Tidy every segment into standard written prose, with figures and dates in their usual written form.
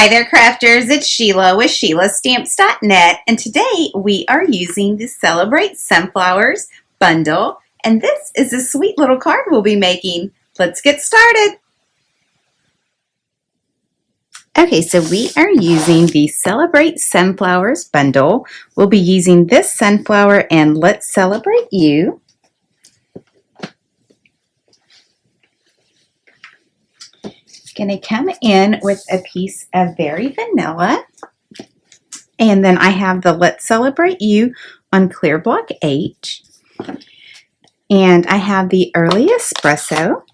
Hi there, crafters. It's Sheila with SheilaStamps.net, and today we are using the Celebrate Sunflowers bundle, and this is a sweet little card we'll be making. Let's get started. Okay, so we are using the Celebrate Sunflowers bundle. We'll be using this sunflower and Let's Celebrate You. Going to come in with a piece of Very Vanilla, and then I have the Let's Celebrate You on clear block H, and I have the Early Espresso.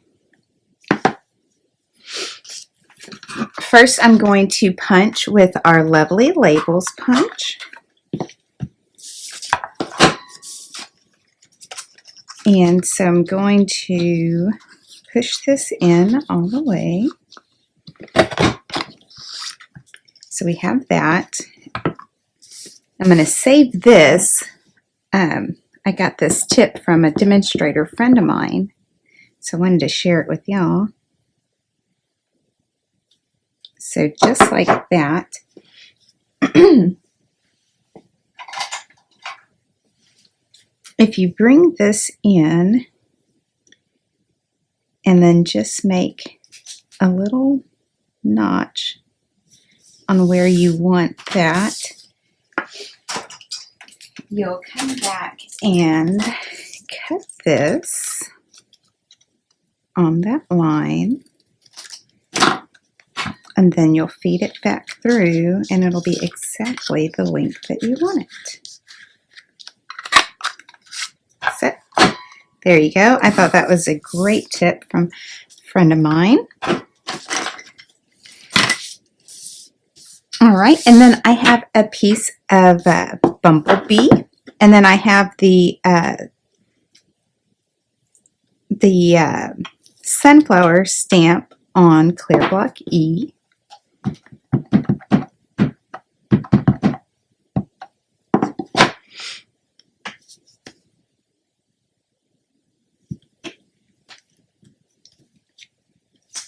First, I'm going to punch with our Lovely Labels punch, and so I'm going to push this in all the way. So we have that. I'm going to save this. I got this tip from a demonstrator friend of mine, so I wanted to share it with y'all. So just like that. If you bring this in and then just make a little notch on where you want that, you'll come back and cut this on that line, and then you'll feed it back through and it'll be exactly the length that you want it. So there you go. I thought that was a great tip from a friend of mine. All right, and then I have a piece of Bumblebee, and then I have the sunflower stamp on clear block E.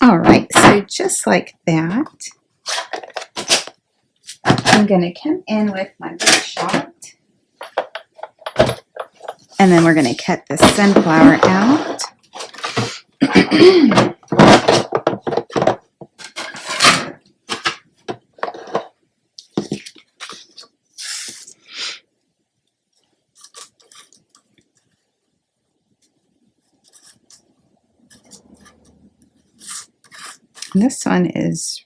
All right, so just like that, I'm going to come in with my big shot, and then we're going to cut the sunflower out. And this one is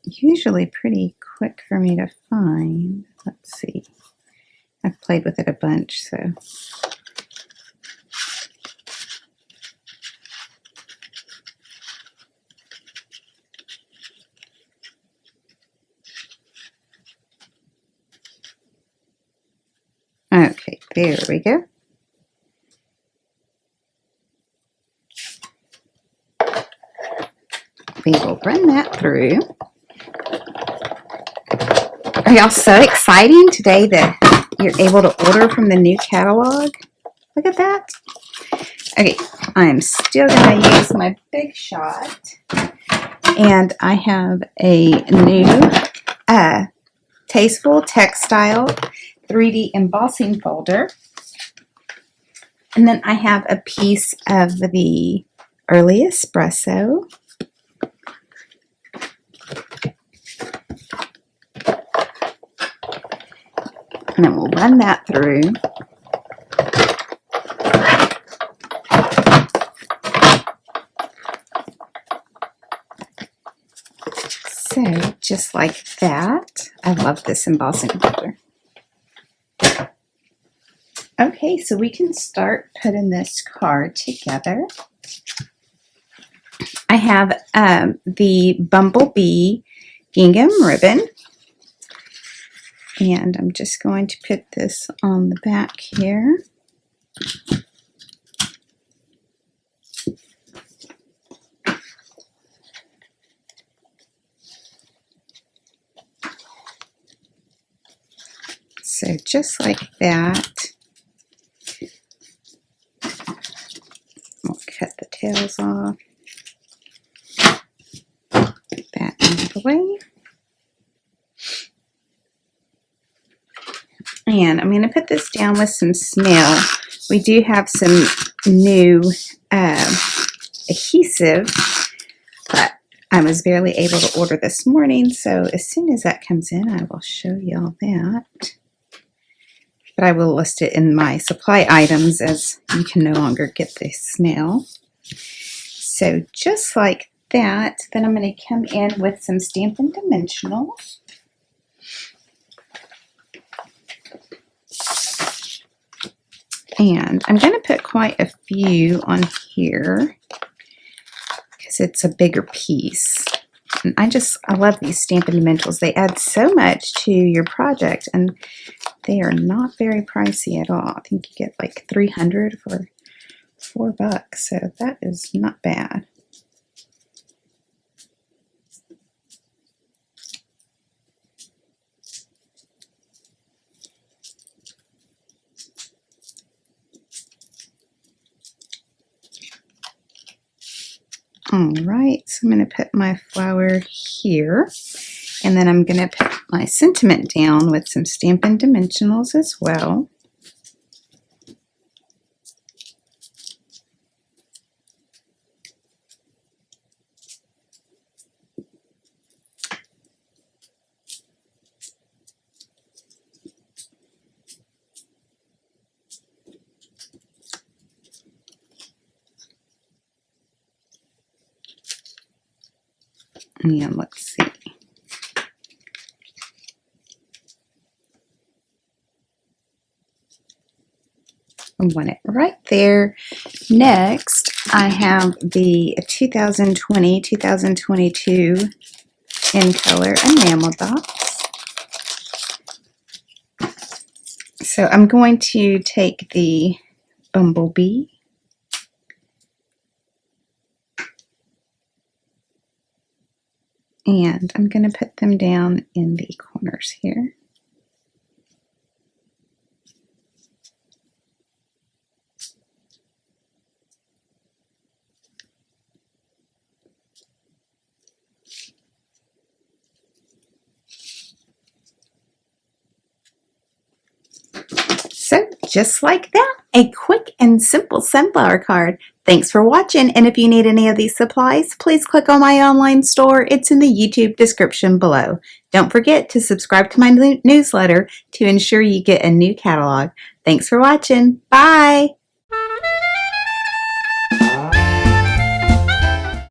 usually pretty quick for me to find. Let's see. I've played with it a bunch, so. Okay, there we go. We will run that through. Are y'all so exciting today that you're able to order from the new catalog? Look at that. Okay, I'm still going to use my big shot, and I have a new Tasteful Textile 3D embossing folder, and then I have a piece of the Early Espresso. And then we'll run that through. So just like that. I love this embossing folder. Okay, so we can start putting this card together. I have the Bumblebee gingham ribbon. And I'm just going to put this on the back here. So just like that. We'll cut the tails off. way. And I'm going to put this down with some snail. We do have some new adhesive, but I was barely able to order this morning, so as soon as that comes in, I will show y'all that. But I will list it in my supply items, as you can no longer get the snail. So just like that, then I'm going to come in with some Stampin' Dimensionals. And I'm going to put quite a few on here because it's a bigger piece. And I love these Stampin' Dimensionals. They add so much to your project, and they are not very pricey at all. I think you get like 300 for $4, so that is not bad. All right, so I'm going to put my flower here, and then I'm going to put my sentiment down with some Stampin' Dimensionals as well. And let's see. I want it right there. Next, I have the 2020-2022 in color enamel dots. So I'm going to take the Bumblebee, and I'm going to put them down in the corners here. So just like that, a quick and simple sunflower card. Thanks for watching, and if you need any of these supplies, please click on my online store. It's in the YouTube description below. Don't forget to subscribe to my newsletter to ensure you get a new catalog. Thanks for watching. Bye!